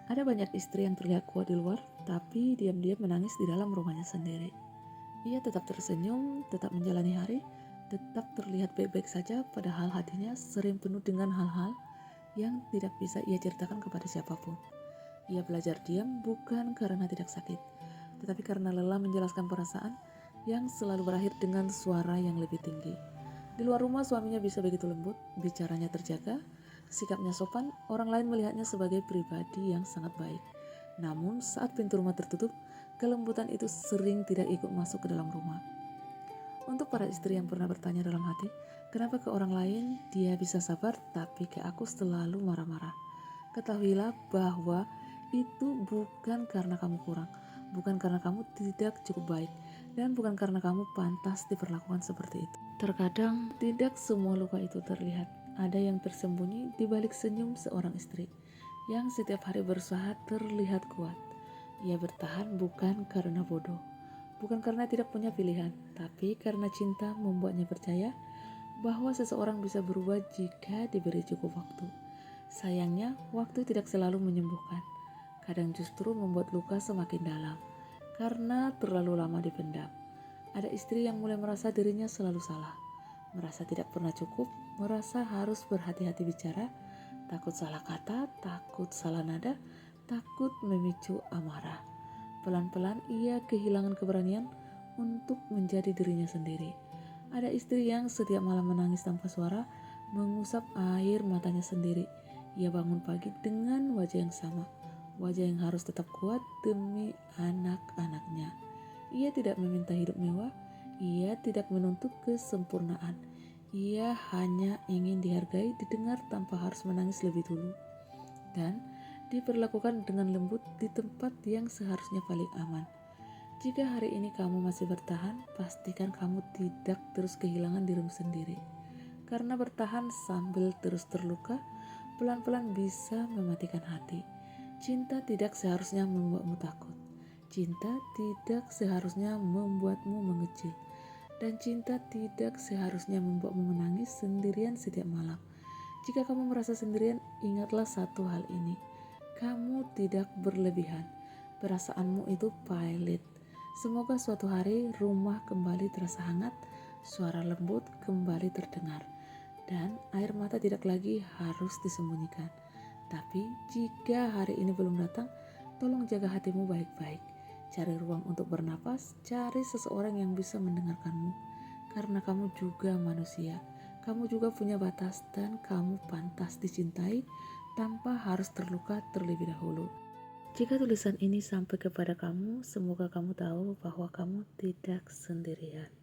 Ada banyak istri yang terlihat kuat di luar, tapi diam-diam menangis di dalam rumahnya sendiri. Ia tetap tersenyum, tetap menjalani hari, tetap terlihat baik-baik saja, padahal hatinya sering penuh dengan hal-hal yang tidak bisa ia ceritakan kepada siapapun. Ia belajar diam bukan karena tidak sakit, tetapi karena lelah menjelaskan perasaan yang selalu berakhir dengan suara yang lebih tinggi. Di luar rumah suaminya bisa begitu lembut, bicaranya terjaga, sikapnya sopan, orang lain melihatnya sebagai pribadi yang sangat baik. Namun saat pintu rumah tertutup, kelembutan itu sering tidak ikut masuk ke dalam rumah. Untuk para istri yang pernah bertanya dalam hati, kenapa ke orang lain dia bisa sabar tapi ke aku selalu marah-marah? Ketahuilah bahwa itu bukan karena kamu kurang, bukan karena kamu tidak cukup baik, dan bukan karena kamu pantas diperlakukan seperti itu. Terkadang tidak semua luka itu terlihat. Ada yang tersembunyi di balik senyum seorang istri yang setiap hari berusaha terlihat kuat. Ia bertahan bukan karena bodoh, bukan karena tidak punya pilihan, tapi karena cinta membuatnya percaya bahwa seseorang bisa berubah jika diberi cukup waktu. Sayangnya, waktu tidak selalu menyembuhkan. Kadang justru membuat luka semakin dalam karena terlalu lama dipendam. Ada istri yang mulai merasa dirinya selalu salah, merasa tidak pernah cukup, merasa harus berhati-hati bicara, takut salah kata, takut salah nada, takut memicu amarah. Pelan-pelan ia kehilangan keberanian untuk menjadi dirinya sendiri. Ada istri yang setiap malam menangis tanpa suara, mengusap air matanya sendiri. Ia bangun pagi dengan wajah yang sama, wajah yang harus tetap kuat demi anak-anaknya. Ia tidak meminta hidup mewah, ia tidak menuntut kesempurnaan. Ia hanya ingin dihargai, didengar tanpa harus menangis lebih dulu, dan diperlakukan dengan lembut di tempat yang seharusnya paling aman. Jika hari ini kamu masih bertahan, pastikan kamu tidak terus kehilangan dirimu sendiri. Karena bertahan sambil terus terluka, pelan-pelan bisa mematikan hati. Cinta tidak seharusnya membuatmu takut. Cinta tidak seharusnya membuatmu mengecil. Dan cinta tidak seharusnya membuatmu menangis sendirian setiap malam. Jika kamu merasa sendirian, ingatlah satu hal ini. Kamu tidak berlebihan. Perasaanmu itu valid. Semoga suatu hari rumah kembali terasa hangat, suara lembut kembali terdengar, dan air mata tidak lagi harus disembunyikan. Tapi jika hari ini belum datang, tolong jaga hatimu baik-baik. Cari ruang untuk bernapas, cari seseorang yang bisa mendengarkanmu. Karena kamu juga manusia, kamu juga punya batas dan kamu pantas dicintai tanpa harus terluka terlebih dahulu. Jika tulisan ini sampai kepada kamu, semoga kamu tahu bahwa kamu tidak sendirian.